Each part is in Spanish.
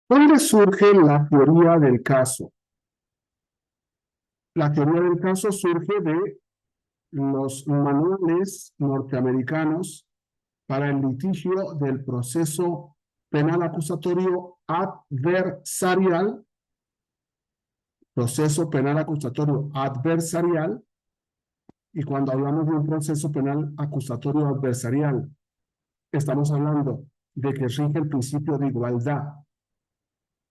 ¿Dónde surge la teoría del caso? La teoría del caso surge de los manuales norteamericanos para el litigio del proceso penal acusatorio adversarial, y cuando hablamos de un proceso penal acusatorio adversarial, estamos hablando de que rige el principio de igualdad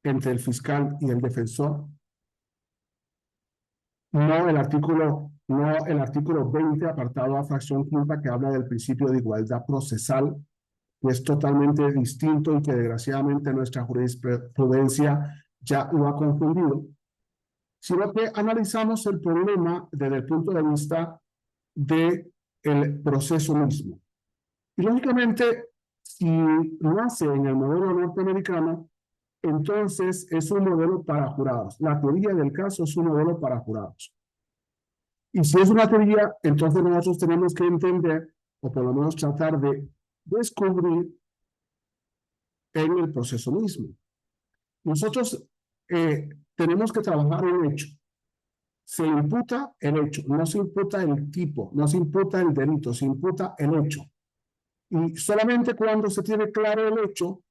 entre el fiscal y el defensor. No el artículo 20, apartado A, fracción quinta, que habla del principio de igualdad procesal, que es totalmente distinto y que desgraciadamente nuestra jurisprudencia ya lo ha confundido, sino que analizamos el problema desde el punto de vista del proceso mismo. Y lógicamente, si nace en el modelo norteamericano, entonces es un modelo para jurados. La teoría del caso es un modelo para jurados. Y si es una teoría, entonces nosotros tenemos que entender, o por lo menos tratar de descubrir en el proceso mismo. Nosotros tenemos que trabajar el hecho. Se imputa el hecho, no se imputa el tipo, no se imputa el delito, se imputa el hecho. Y solamente cuando se tiene claro el hecho,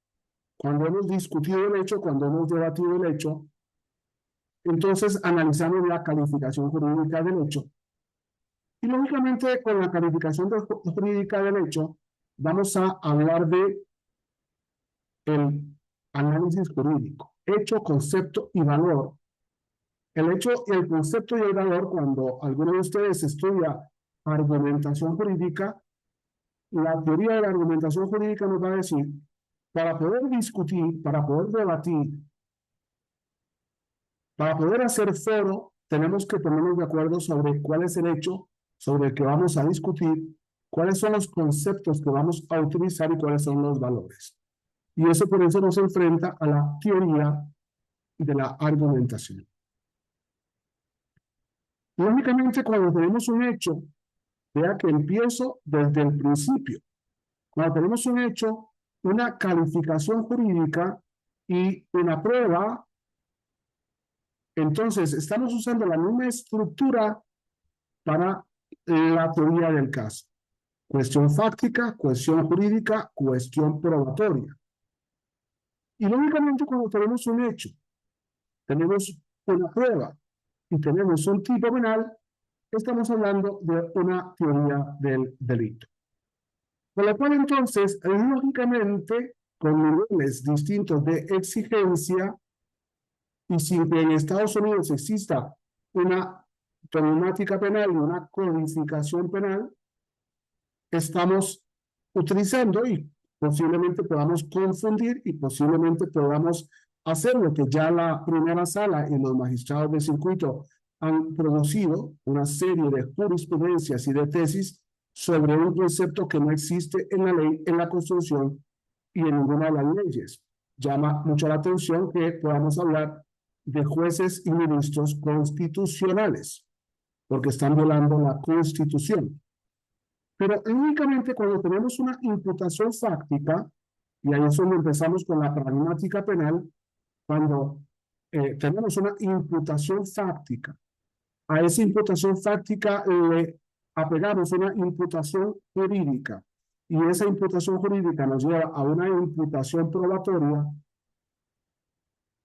cuando hemos discutido el hecho, cuando hemos debatido el hecho, entonces analizamos la calificación jurídica del hecho. Y lógicamente, con la calificación jurídica del hecho, vamos a hablar de el análisis jurídico, hecho, concepto y valor. El hecho y el concepto y el valor, cuando alguno de ustedes estudia argumentación jurídica, la teoría de la argumentación jurídica nos va a decir, para poder discutir, para poder debatir, para poder hacer foro, tenemos que ponernos de acuerdo sobre cuál es el hecho sobre el que vamos a discutir, cuáles son los conceptos que vamos a utilizar y cuáles son los valores. Y eso por eso nos enfrenta a la teoría de la argumentación. Lógicamente, cuando tenemos un hecho, vea que empiezo desde el principio. Cuando tenemos un hecho, una calificación jurídica y una prueba, entonces estamos usando la misma estructura para la teoría del caso. Cuestión fáctica, cuestión jurídica, cuestión probatoria. Y lógicamente cuando tenemos un hecho, tenemos una prueba y tenemos un tipo penal, estamos hablando de una teoría del delito. Por lo cual entonces, lógicamente, con niveles distintos de exigencia, y sin que en Estados Unidos exista una problemática penal y una codificación penal, estamos utilizando y posiblemente podamos confundir y posiblemente podamos hacer lo que ya la primera sala y los magistrados de circuito han producido, una serie de jurisprudencias y de tesis sobre un concepto que no existe en la ley, en la Constitución y en ninguna de las leyes. Llama mucho la atención que podamos hablar de jueces y ministros constitucionales, porque están violando la Constitución. Pero únicamente cuando tenemos una imputación fáctica, y ahí es donde empezamos con la pragmática penal, cuando tenemos una imputación fáctica, a esa imputación fáctica le apegamos una imputación jurídica, y esa imputación jurídica nos lleva a una imputación probatoria,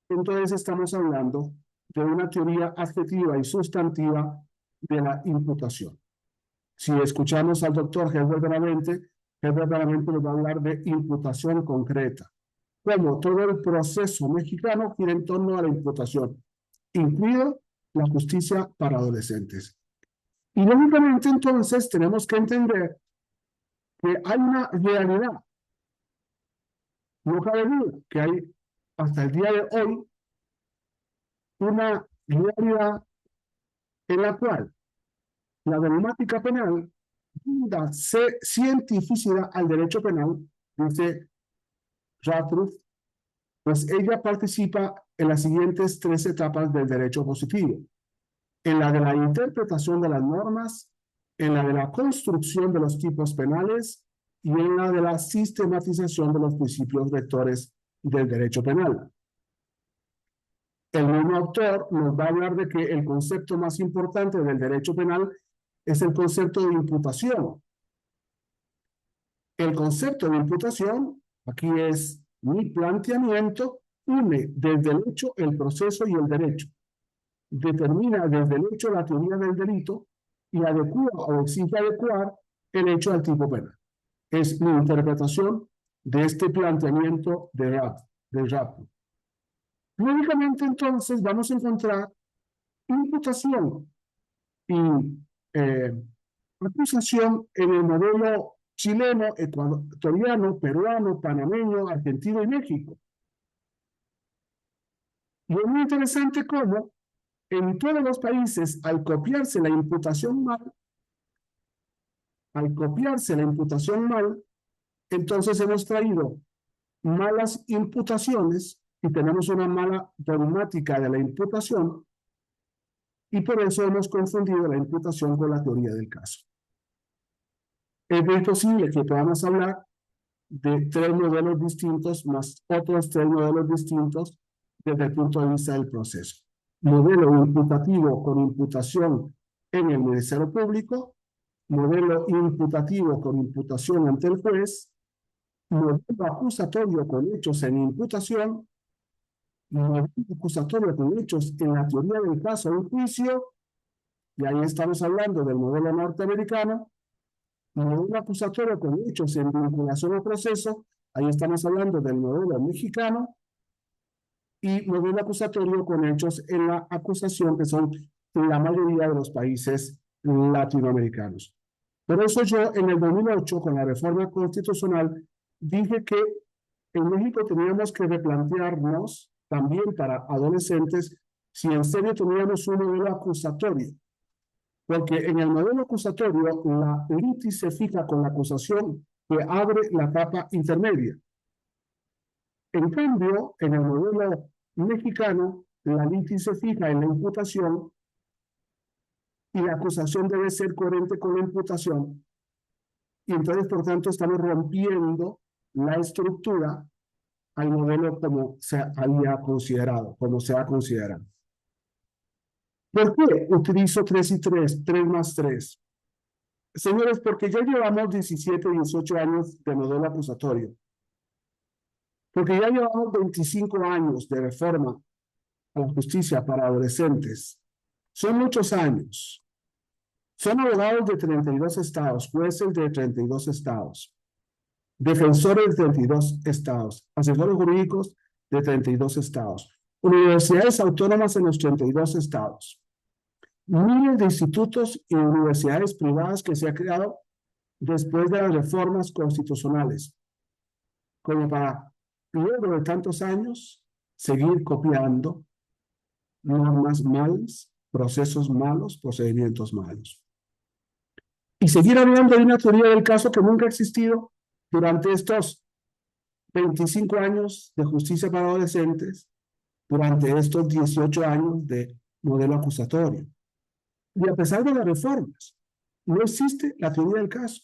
entonces estamos hablando de una teoría adjetiva y sustantiva de la imputación. Si escuchamos al doctor Herbert Benavente nos va a hablar de imputación concreta. Como todo el proceso mexicano gira en torno a la imputación, incluido la justicia para adolescentes. Y lógicamente entonces tenemos que entender que hay una realidad. No cabe duda que hay hasta el día de hoy una realidad en la cual la dogmática penal da cientificidad al derecho penal, dice Rathruff, pues ella participa en las siguientes tres etapas del derecho positivo: en la de la interpretación de las normas, en la de la construcción de los tipos penales y en la de la sistematización de los principios rectores del derecho penal. El mismo autor nos va a hablar de que el concepto más importante del derecho penal es el concepto de imputación. El concepto de imputación, aquí es mi planteamiento, une desde el hecho, el proceso y el derecho. Determina desde el hecho la teoría del delito y adecua o exige adecuar el hecho al tipo penal. Es mi interpretación de este planteamiento de Radcliffe. Lógicamente, entonces, vamos a encontrar imputación y acusación en el modelo chileno, ecuatoriano, peruano, panameño, argentino y México. Y es muy interesante cómo en todos los países, al copiarse la imputación mal, entonces hemos traído malas imputaciones y tenemos una mala dogmática de la imputación y por eso hemos confundido la imputación con la teoría del caso. Es muy posible que podamos hablar de tres modelos distintos más otros tres modelos distintos desde el punto de vista del proceso. Modelo imputativo con imputación en el Ministerio Público, modelo imputativo con imputación ante el juez, modelo acusatorio con hechos en imputación, modelo acusatorio con hechos en la teoría del caso en juicio, y ahí estamos hablando del modelo norteamericano, modelo acusatorio con hechos en vinculación al proceso, ahí estamos hablando del modelo mexicano, y modelo acusatorio con hechos en la acusación, que son la mayoría de los países latinoamericanos. Por eso yo en el 2008, con la reforma constitucional, dije que en México teníamos que replantearnos también para adolescentes si en serio teníamos un modelo acusatorio. Porque en el modelo acusatorio, la litis se fija con la acusación que abre la etapa intermedia. En cambio, en el modelo mexicano, la litis se fija en la imputación y la acusación debe ser coherente con la imputación. Y entonces, por tanto, estamos rompiendo la estructura al modelo como se había considerado, como se ha considerado. ¿Por qué utilizo 3 y 3, 3 más 3? Señores, porque ya llevamos 17, 18 años de modelo acusatorio. Porque ya llevamos 25 años de reforma a la justicia para adolescentes. Son muchos años. Son abogados de 32 estados, jueces de 32 estados, defensores de 32 estados, asesores jurídicos de 32 estados, universidades autónomas en los 32 estados, miles de institutos y universidades privadas que se han creado después de las reformas constitucionales, como para, luego de tantos años, seguir copiando normas malas, procesos malos, procedimientos malos. Y seguir hablando de una teoría del caso que nunca ha existido durante estos 25 años de justicia para adolescentes, durante estos 18 años de modelo acusatorio. Y a pesar de las reformas, no existe la teoría del caso.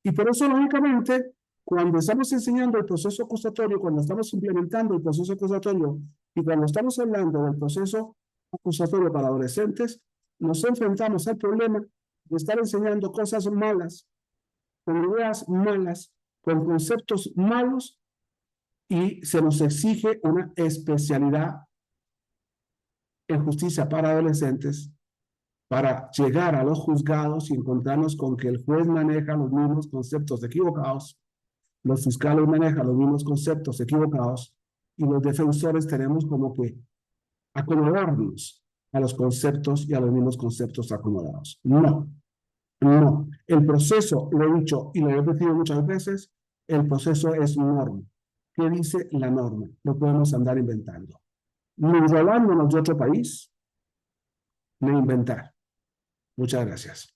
Y por eso, lógicamente, cuando estamos enseñando el proceso acusatorio, cuando estamos implementando el proceso acusatorio y cuando estamos hablando del proceso acusatorio para adolescentes, nos enfrentamos al problema de estar enseñando cosas malas, con ideas malas, con conceptos malos, y se nos exige una especialidad en justicia para adolescentes para llegar a los juzgados y encontrarnos con que el juez maneja los mismos conceptos equivocados, los fiscales manejan los mismos conceptos equivocados y los defensores tenemos como que acomodarnos a los conceptos y a los mismos conceptos acomodados. No, no. El proceso, lo he dicho y lo he repetido muchas veces, el proceso es norma. ¿Qué dice la norma? No podemos andar inventando. Ni rolándonos de otro país, ni inventar. Muchas gracias.